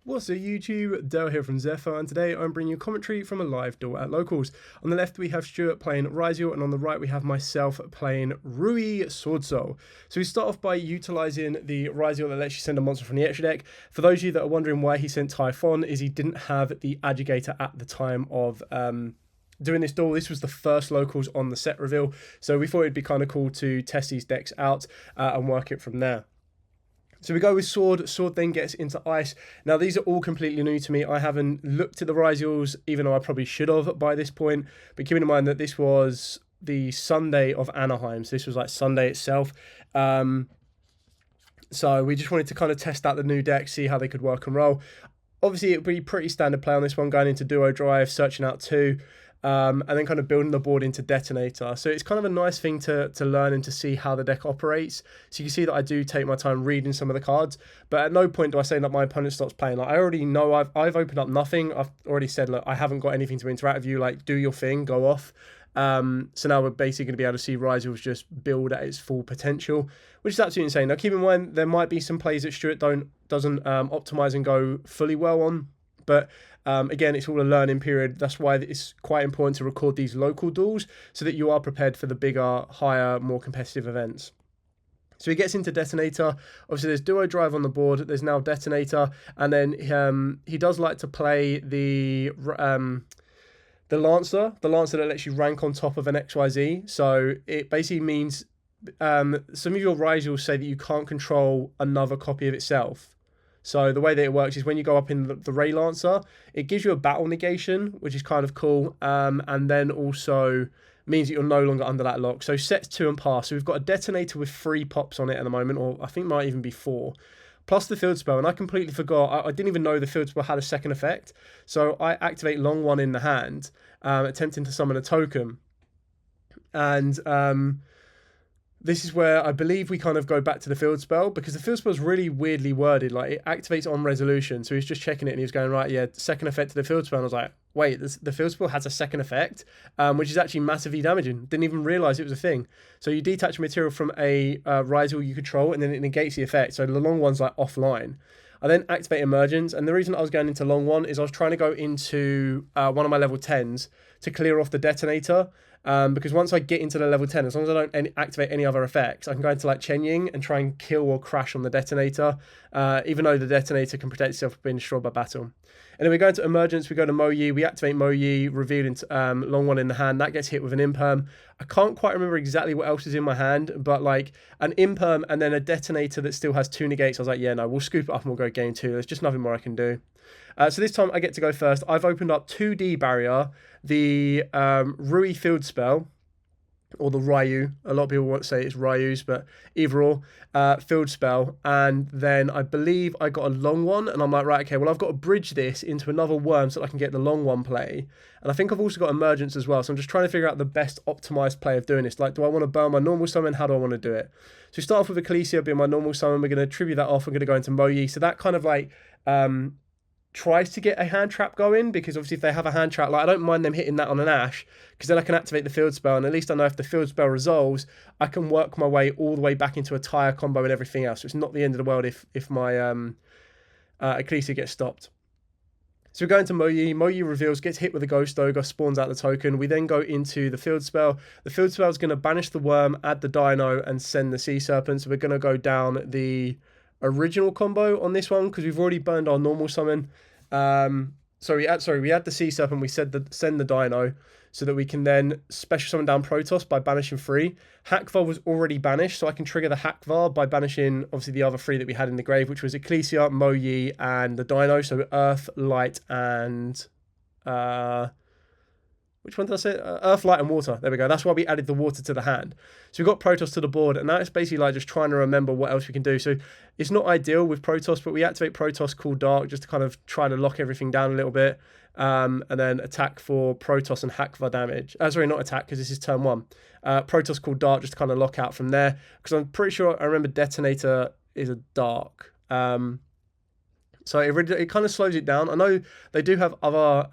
What's up YouTube, Dale here from Zephyr, and today I'm bringing you commentary from a live duel at locals. On the left we have Stuart playing Ryzeal, and on the right we have myself playing Swordsoul. So we start off by utilising the Ryzeal that lets you send a monster from the extra deck. For those of you that are wondering why he sent Typhon, is he didn't have the Agitator at the time of doing this duel. This was the first locals on the set reveal, so we thought it'd be kind of cool to test these decks out and work it from there. So we go with Sword. Sword then gets into Ice. Now, these are all completely new to me. I haven't looked at the Ryzeals, even though I probably should have by this point. But keeping in mind that this was the Sunday of Anaheim. So this was like Sunday itself. So we just wanted to kind of test out the new deck, see how they could work and roll. Obviously, it would be pretty standard play on this one, going into Duo Drive, searching out two. And then kind of building the board into Detonator. So it's kind of a nice thing to learn and to see how the deck operates. So you can see that I do take my time reading some of the cards, but at no point do I say that my opponent stops playing. Like, I already know I've opened up nothing. I've already said, look, I haven't got anything to interact with you. Like, do your thing, go off. So now we're basically going to be able to see Ryzeal's just build at its full potential, which is absolutely insane. Now, keep in mind, there might be some plays that Stuart doesn't optimize and go fully well on, but again, it's all a learning period. That's why it's quite important to record these local duels so that you are prepared for the bigger, higher, more competitive events. So he gets into Detonator. Obviously, there's Duo Drive on the board. There's now Detonator. And then he does like to play the Lancer that lets you rank on top of an XYZ. So it basically means some of your Ryzeals say that you can't control another copy of itself. So the way that it works is when you go up in the Ray Lancer, it gives you a battle negation, which is kind of cool, and then also means that you're no longer under that lock. So sets 2 and pass. So we've got a Detonator with 3 pops on it at the moment, or I think might even be 4, plus the field spell. And I completely forgot. I didn't even know the field spell had a second effect. So I activate long one in the hand, attempting to summon a token. And this is where I believe we kind of go back to the field spell, because the field spell is really weirdly worded. Like, it activates on resolution. So he's just checking it and he was going, right, yeah, second effect to the field spell. And I was like, wait, the field spell has a second effect, which is actually massively damaging. Didn't even realize it was a thing. So you detach material from a Ryzeal you control, and then it negates the effect. So the long one's like offline. I then activate Emergence, and the reason I was going into long one is I was trying to go into one of my level 10s to clear off the Detonator. Because once I get into the level 10, as long as I don't activate any other effects, I can go into like Chen Ying and try and kill or crash on the Detonator, even though the Detonator can protect itself from being destroyed by battle. And then we go into Emergence, we go to Mo Yi, we activate Mo Yi, reveal into long one in the hand. That gets hit with an Imperm. I can't quite remember exactly what else is in my hand, but like an Imperm and then a Detonator that still has 2 negates. I was like, yeah, no, we'll scoop it up and we'll go game 2. There's just nothing more I can do. So this time I get to go first. I've opened up 2D barrier, the Rui field spell, or the Ryu. A lot of people want to say it's Ryu's, but either or, field spell. And then I believe I got a long one, and I'm like, right, okay, well, I've got to bridge this into another worm so that I can get the long one play. And I think I've also got Emergence as well, so I'm just trying to figure out the best optimized play of doing this. Like, do I want to burn my normal summon? How do I want to do it? So we start off with Ecclesia being my normal summon. We're going to tribute that off. We're going to go into Mo Yi. So that kind of like tries to get a hand trap going, because obviously if they have a hand trap, like, I don't mind them hitting that on an Ash, because then I can activate the field spell, and at least I know if the field spell resolves, I can work my way all the way back into a tire combo and everything else. So it's not the end of the world if my Ecclesia gets stopped. So we go into Mo Yi. Mo Yi reveals, gets hit with a Ghost Ogre, spawns out the token. We then go into the field spell. The field spell is going to banish the worm, add the Dino, and send the Sea Serpent. So we're going to go down the original combo on this one, because we've already burned our normal summon. We had the Sea Serpent, we send the Dino, so that we can then special summon down Protoss by banishing 3. Hakvar was already banished, so I can trigger the Hakvar by banishing obviously the other 3 that we had in the grave, which was Ecclesia, Mo Yi, and the Dino. So Earth, Light, and which one did I say? Earth, Light, and Water. There we go. That's why we added the water to the hand. So we've got Protoss to the board, and now it's basically like just trying to remember what else we can do. So it's not ideal with Protoss, but we activate Protoss Cool Dark just to kind of try to lock everything down a little bit, and then attack for Protoss and Hakvar damage. Sorry, not attack, because this is turn 1. Protoss Cool Dark just to kind of lock out from there, because I'm pretty sure I remember Detonator is a Dark. So it kind of slows it down. I know they do have other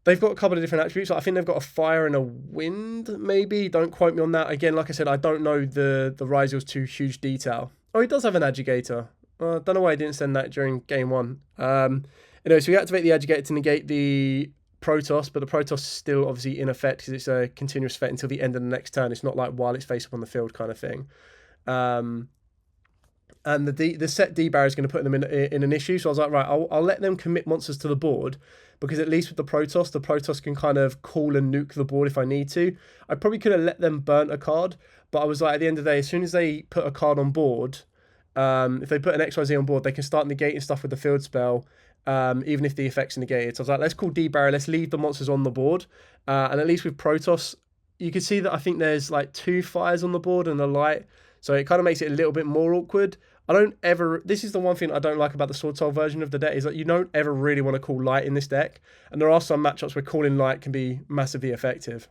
they've got a couple of different attributes. I think they've got a fire and a wind, maybe. Don't quote me on that. Again, like I said, I don't know the Ryzeal's to huge detail. Oh, he does have an Agitator. Well, I don't know why I didn't send that during game one. Anyway, so we activate the Educator to negate the Protoss, but the Protoss is still obviously in effect because it's a continuous effect until the end of the next turn. It's not like while it's face up on the field kind of thing. And the set D barrier is going to put them in an issue. So I was like, right, I'll let them commit monsters to the board, because at least with the Protoss can kind of call and nuke the board if I need to. I probably could have let them burn a card, but I was like, at the end of the day, as soon as they put a card on board, if they put an XYZ on board, they can start negating stuff with the field spell, even if the effect's negated. So I was like, let's call D barrier, let's leave the monsters on the board. And at least with Protoss, you can see that I think there's like 2 fires on the board and a light. So it kind of makes it a little bit more awkward. This is the one thing I don't like about the Swordsoul version of the deck, is that you don't ever really want to call light in this deck. And there are some matchups where calling light can be massively effective.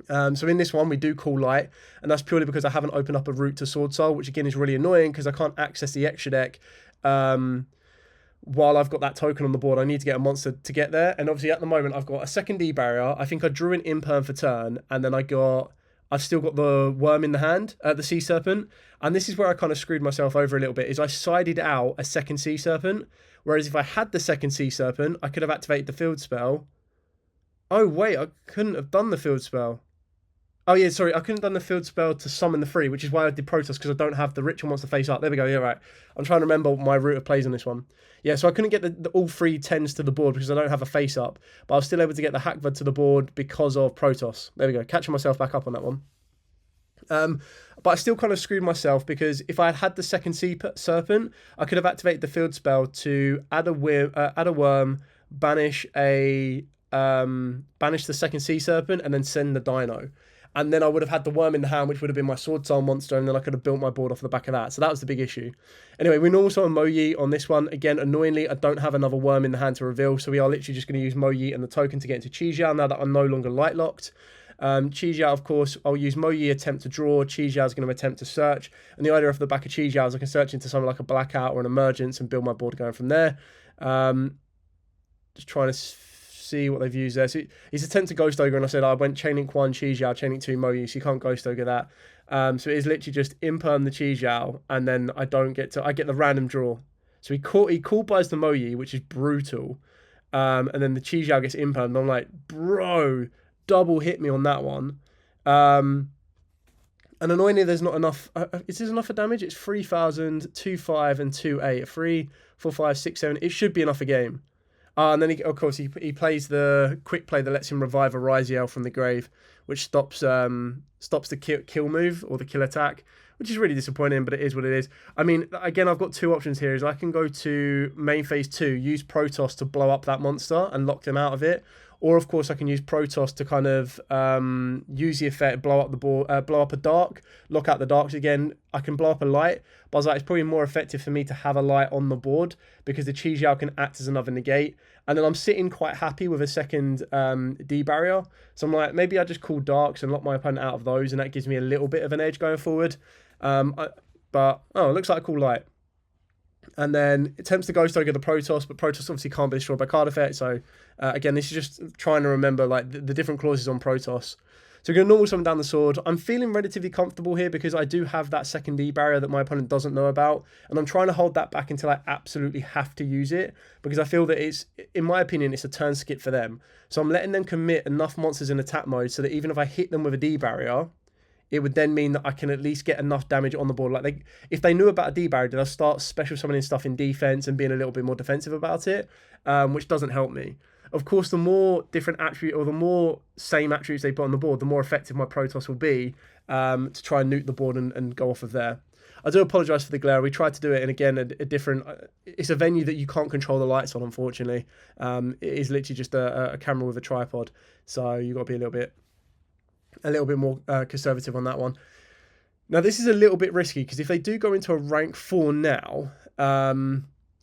So in this one, we do call light, and that's purely because I haven't opened up a route to Swordsoul, which again is really annoying because I can't access the extra deck while I've got that token on the board. I need to get a monster to get there, and obviously at the moment I've got a second D barrier. I think I drew an imperm for turn, and then I've still got the worm in the hand, the Sea Serpent, and this is where I kind of screwed myself over a little bit, is I sided out a second Sea Serpent, whereas if I had the second Sea Serpent, I could have activated the field spell. Oh wait, I couldn't have done the field spell. Oh yeah, sorry, I couldn't have done the field spell to summon the 3, which is why I did Protoss, because I don't have the ritual monster face up. There we go, yeah, right. I'm trying to remember my route of plays on this one. Yeah, so I couldn't get all 3 10s to the board because I don't have a face up, but I was still able to get the Hackvad to the board because of Protoss. There we go, catching myself back up on that one. But I still kind of screwed myself, because if I had had the second Sea Serpent, I could have activated the field spell to add a worm, banish the second Sea Serpent, and then send the Dino. And then I would have had the worm in the hand, which would have been my Swordsoul monster, and then I could have built my board off the back of that. So that was the big issue. Anyway, we normal summon Moyi on this one. Again, annoyingly, I don't have another worm in the hand to reveal, so we are literally just going to use Moyi and the token to get into Yugioh now that I'm no longer light locked. Yugioh, of course, I'll use Moyi, attempt to draw. Yugioh is going to attempt to search. And the idea off the back of Yugioh is I can search into something like a Blackout or an Emergence and build my board going from there. Just trying to see what they've used there. So he's attempt to Ghost Ogre, and I said I went Chain Link 1 Yugioh, Chain Link 2 Moyi, so you can't Ghost Ogre that. So it is literally just imperm the Yugioh, and then I get the random draw. So he call buys the Moyi, which is brutal. And then the Yugioh gets impermed, and I'm like, bro, double hit me on that one. And annoyingly, there's not enough. Is this enough for damage? It's 3,000, 2,5, and 2,8. 3, 4, 5, 6, 7. It should be enough a game. And then, of course, he plays the quick play that lets him revive a Ryzeal from the grave, which stops the kill move or the kill attack, which is really disappointing, but it is what it is. I mean, again, I've got 2 options here. Is I can go to main phase 2, use Protoss to blow up that monster and lock them out of it. Or, of course, I can use Protoss to kind of use the effect, blow up the ball, blow up a dark, lock out the darks again. I can blow up a light, but I was like, it's probably more effective for me to have a light on the board because the Yugioh can act as another negate. And then I'm sitting quite happy with a second D barrier. So I'm like, maybe I just call darks and lock my opponent out of those, and that gives me a little bit of an edge going forward. It looks like a cool light. And then it attempts to Ghost Ogre the Protoss, but Protoss obviously can't be destroyed by card effect. So again, this is just trying to remember like the different clauses on Protoss. So we're going to normal summon down the sword. I'm feeling relatively comfortable here because I do have that second D barrier that my opponent doesn't know about. And I'm trying to hold that back until I absolutely have to use it, because I feel that it's, in my opinion, it's a turn skip for them. So I'm letting them commit enough monsters in attack mode so that even if I hit them with a D barrier, it would then mean that I can at least get enough damage on the board. Like if they knew about a D barrier, then I'll start special summoning stuff in defense and being a little bit more defensive about it, which doesn't help me. Of course, the more different attribute or the more same attributes they put on the board, the more effective my Protoss will be to try and nuke the board and go off of there. I do apologise for the glare. We tried to do it in, again, a different... It's a venue that you can't control the lights on, unfortunately. It is literally just a camera with a tripod. So you've got to be a little bit more conservative on that one. Now, this is a little bit risky because if they do go into a rank 4 now...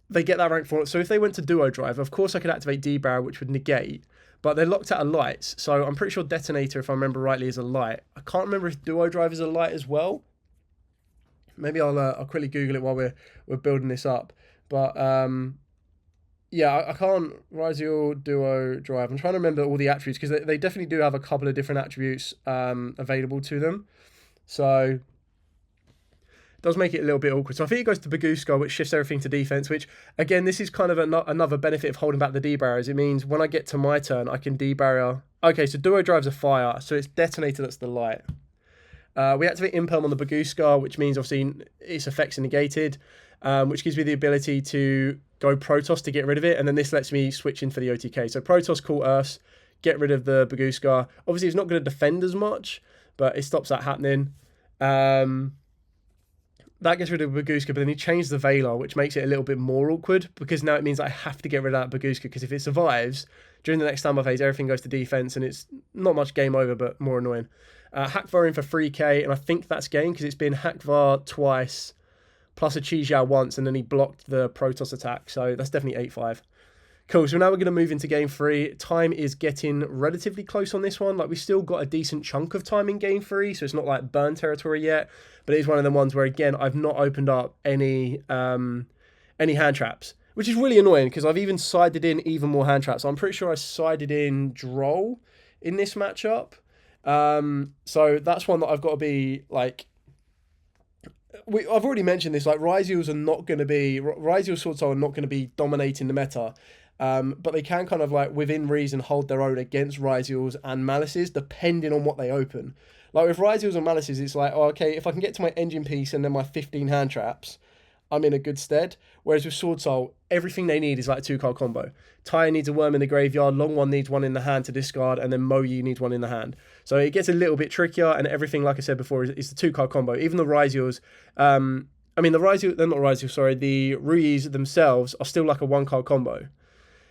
they get that rank 4. So if they went to Duo Drive, of course I could activate D-Barrier, which would negate, but they're locked out of lights. So I'm pretty sure Detonator, if I remember rightly, is a light. I can't remember if Duo Drive is a light as well. Maybe I'll quickly Google it while we're building this up. But yeah, I can't Ryzeal Duo Drive. I'm trying to remember all the attributes because they definitely do have a couple of different attributes available to them. So does make it a little bit awkward. So I think it goes to Baguska, which shifts everything to defense, which, again, this is kind of another benefit of holding back the D-barriers. It means when I get to my turn, I can D-barrier. Okay, so Duo Drive's a fire, so it's Detonator that's the light. We activate Impelm on the Baguska, which means, obviously, its effects are negated, which gives me the ability to go Protoss to get rid of it, and then this lets me switch in for the OTK. So Protoss, Call Earth, get rid of the Baguska. Obviously, it's not going to defend as much, but it stops that happening. That gets rid of Baguska, but then he changed the Valar, which makes it a little bit more awkward, because now it means I have to get rid of that Baguska, because if it survives, during the next standby phase, everything goes to defense, and it's not much game over, but more annoying. Hackvar in for 3k, and I think that's game, because it's been Hackvar twice, plus a Yugioh once, and then he blocked the Protoss attack, so that's definitely 8-5. Cool, so now we're going to move into game 3. Time is getting relatively close on this one. Like, we've still got a decent chunk of time in game 3, so it's not like burn territory yet. But it is one of the ones where, again, I've not opened up any hand traps, which is really annoying because I've even sided in even more hand traps. I'm pretty sure I sided in Droll in this matchup. So that's one that I've got to be, like... I've already mentioned this, like, Ryzeals Swordsoul are not going to be dominating the meta. But they can kind of, like, within reason, hold their own against Ryzeals and Malices, depending on what they open. Like, with Ryzeals and Malices, it's like, oh, okay, if I can get to my engine piece and then my 15 hand traps, I'm in a good stead. Whereas with Swordsoul, everything they need is like a 2-card combo. Tyre needs a Worm in the graveyard, Long One needs one in the hand to discard, and then Moyi needs one in the hand. So it gets a little bit trickier, and everything, like I said before, is the 2-card combo. Even the Ryzeals, the Ruiz themselves are still like a 1-card combo.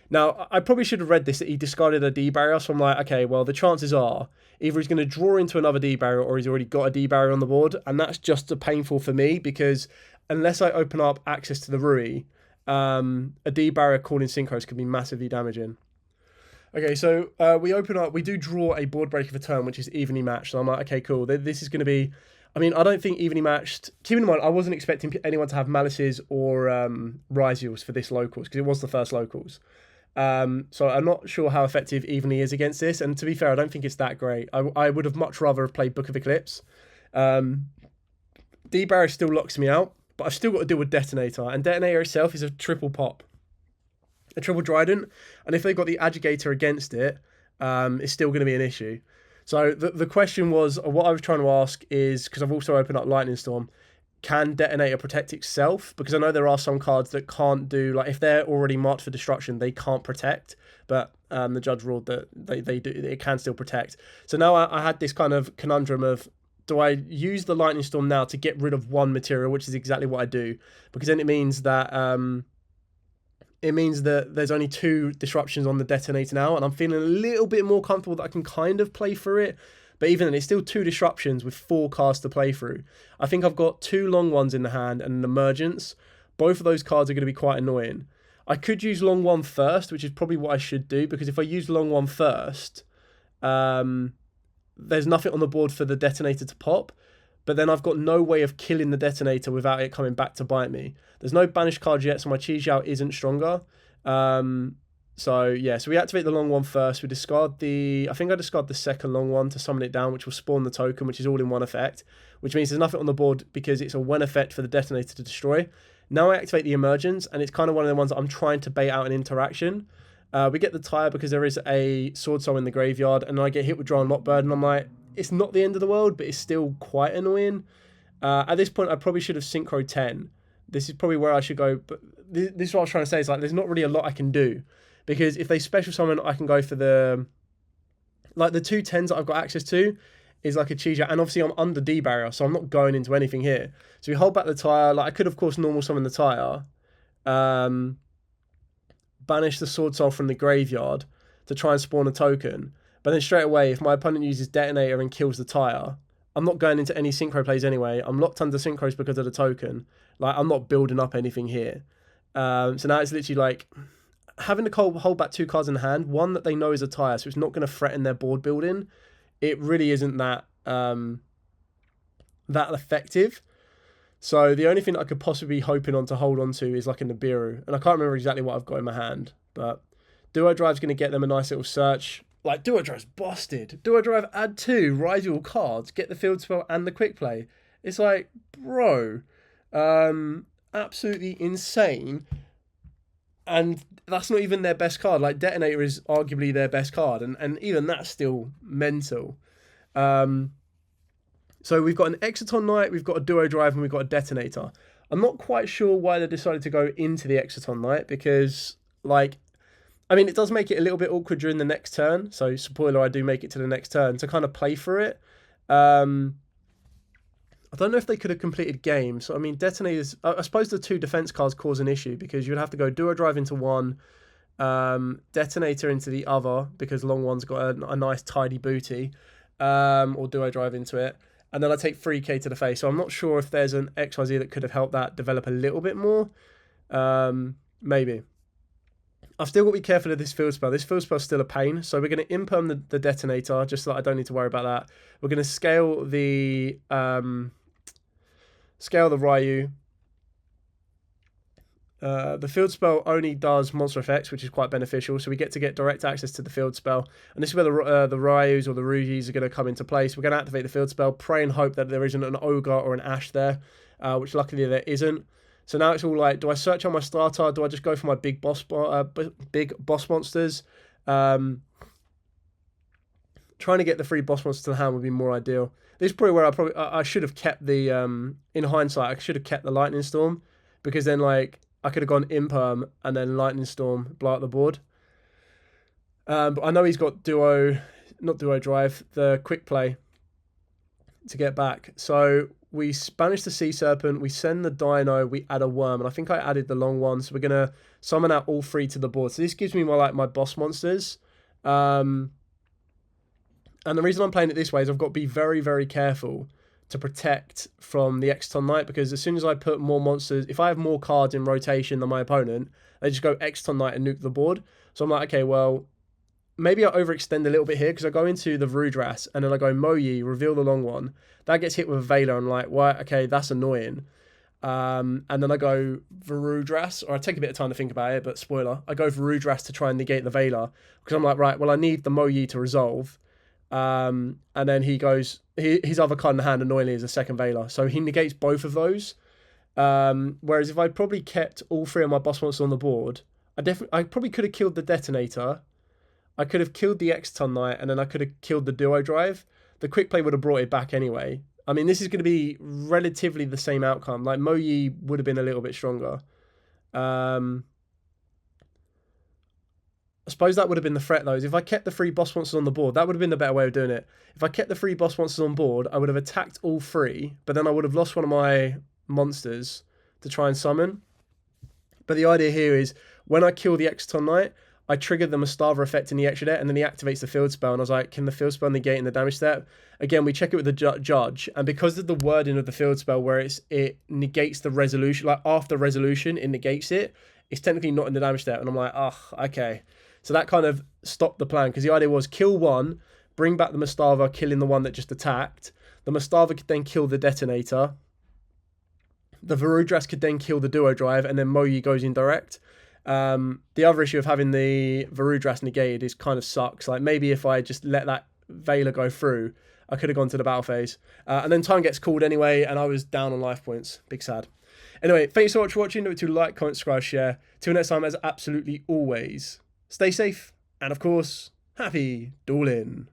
Now, I probably should have read this, that he discarded a D-barrier, so I'm like, okay, well, the chances are either he's going to draw into another D-barrier or he's already got a D-barrier on the board, and that's just painful for me because unless I open up access to the Rui, a D-barrier calling Synchros could be massively damaging. Okay, so we do draw a board break of a turn, which is evenly matched, so I'm like, okay, cool, this is going to be... I mean, I don't think evenly matched... Keep in mind, I wasn't expecting anyone to have Malices or Ryzeals for this locals, because it was the first locals. So I'm not sure how effective evenly is against this, and to be fair, I don't think it's that great. I would have much rather have played Book of Eclipse. D-Barrier still locks me out, but I've still got to deal with Detonator, and Detonator itself is a triple pop. A triple Trident, and if they've got the Adjugator against it, it's still going to be an issue. So the question was, what I was trying to ask is, because I've also opened up Lightning Storm, can Detonator protect itself? Because I know there are some cards that can't do, like if they're already marked for destruction, they can't protect, but the judge ruled that they do, it can still protect. So now I had this kind of conundrum of, do I use the Lightning Storm now to get rid of one material, which is exactly what I do, because then it means that there's only 2 disruptions on the Detonator now, and I'm feeling a little bit more comfortable that I can kind of play through it. But even then, it's still 2 disruptions with 4 cards to play through. I think I've got 2 long ones in the hand and an emergence. Both of those cards are going to be quite annoying. I could use long one first, which is probably what I should do, because if I use long one first, there's nothing on the board for the Detonator to pop. But then I've got no way of killing the Detonator without it coming back to bite me. There's no banished cards yet, so my Yugioh isn't stronger. So we activate the long one first. We discard I think I discard the second long one to summon it down, which will spawn the token, which is all in one effect, which means there's nothing on the board because it's a when effect for the Detonator to destroy. Now I activate the emergence, and it's kind of one of the ones that I'm trying to bait out an interaction. We get the Tire because there is a Swordsoul in the graveyard, and I get hit with Draw and Lockbird, and I'm like, it's not the end of the world, but it's still quite annoying. At this point, I probably should have Synchro 10. This is probably where I should go, but this is what I was trying to say, is like, there's not really a lot I can do. Because if they special summon, I can go for the 2 10s that I've got access to is like a Yugioh, and obviously I'm under D-barrier, so I'm not going into anything here. So we hold back the Tire. Like, I could, of course, normal summon the Tire, banish the Swordsoul from the graveyard to try and spawn a token. But then straight away, if my opponent uses Detonator and kills the Tire, I'm not going into any Synchro plays anyway. I'm locked under Synchros because of the token. Like, I'm not building up anything here. So now it's literally like... having to hold back 2 cards in the hand, one that they know is a Tire, so it's not going to threaten their board building. It really isn't that effective. So the only thing I could possibly be hoping on to hold on to is like a Nibiru, and I can't remember exactly what I've got in my hand. But Duo Drive's going to get them a nice little search. Like, Duo Drive's busted. Duo Drive, add 2 Ryzeal cards, get the field spell and the quick play. It's like, bro. Absolutely insane. And that's not even their best card. Like Detonator is arguably their best card, and even that's still mental. Um, so we've got an Exciton Knight, we've got a Duo Drive, and we've got a Detonator. I'm not quite sure why they decided to go into the Exciton Knight because, like, I mean, it does make it a little bit awkward during the next turn. So, spoiler, I do make it to the next turn to kind of play for it. I don't know if they could have completed games. So, I mean, Detonators, I suppose the two defense cards cause an issue because you'd have to go Duo Drive into one, Detonator into the other because Long One's got a nice tidy booty, or Duo Drive into it. And then I take 3k to the face. So I'm not sure if there's an XYZ that could have helped that develop a little bit more. Maybe. I've still got to be careful of this field spell. This field spell's still a pain. So we're going to imperm the Detonator, just so that I don't need to worry about that. We're going to scale the Ryu. The field spell only does monster effects, which is quite beneficial. So we get to get direct access to the field spell. And this is where the Ryus or the Rujis are going to come into place. We're going to activate the field spell, pray and hope that there isn't an Ogre or an Ash there, which luckily there isn't. So now it's all like, do I search on my starter? Do I just go for my big boss monsters? Trying to get the 3 boss monsters to the hand would be more ideal. This is probably where I should have kept the, in hindsight, I should have kept the Lightning Storm. Because then, like, I could have gone Imperm and then Lightning Storm, blow up the board. But I know he's got not Duo Drive, the Quick Play to get back. So we banish the Sea Serpent, we send the Dino, we add a Worm, and I think I added the Long One, so we're going to summon out all 3 to the board. So this gives me my boss monsters. And the reason I'm playing it this way is I've got to be very, very careful to protect from the Exciton Knight, because as soon as I put more monsters, if I have more cards in rotation than my opponent, they just go Exciton Knight and nuke the board. So I'm like, okay, well, maybe I overextend a little bit here because I go into the Vrudras and then I go Moyi, reveal the Long One. That gets hit with a Veiler. I'm like, well, okay, that's annoying. And then I go Vrudras, or I take a bit of time to think about it, but spoiler, I go Vrudras to try and negate the Veiler because I'm like, right, well, I need the Moyi to resolve. And then he goes, his other card in the hand annoyingly is a second Veiler. So he negates both of those. Whereas if I'd probably kept all 3 of my boss monsters on the board, I probably could have killed the Detonator. I could have killed the Exciton Knight, and then I could have killed the Duo Drive. The Quick Play would have brought it back anyway. I mean, this is going to be relatively the same outcome. Like, Moyi would have been a little bit stronger. I suppose that would have been the threat, though. Is if I kept the 3 boss monsters on the board, that would have been the better way of doing it. If I kept the 3 boss monsters on board, I would have attacked all 3, but then I would have lost one of my monsters to try and summon. But the idea here is, when I kill the Exciton Knight, I triggered the Mastava effect in the extra deck, and then he activates the field spell. And I was like, can the field spell negate in the damage step? Again, we check it with the judge. And because of the wording of the field spell where it negates the resolution, like after resolution, it negates it, it's technically not in the damage step. And I'm like, oh, okay. So that kind of stopped the plan, because the idea was kill one, bring back the Mastava, killing the one that just attacked. The Mastava could then kill the Detonator. The Varudras could then kill the Duo Drive, and then Moyi goes in direct. The other issue of having the Varudras negated is kind of sucks. Like, maybe if I just let that Veiler go through, I could have gone to the battle phase. And then time gets called anyway, and I was down on life points. Big sad. Anyway, thanks so much for watching. Don't forget to like, comment, subscribe, share. Till next time, as absolutely always, stay safe, and of course, happy dueling.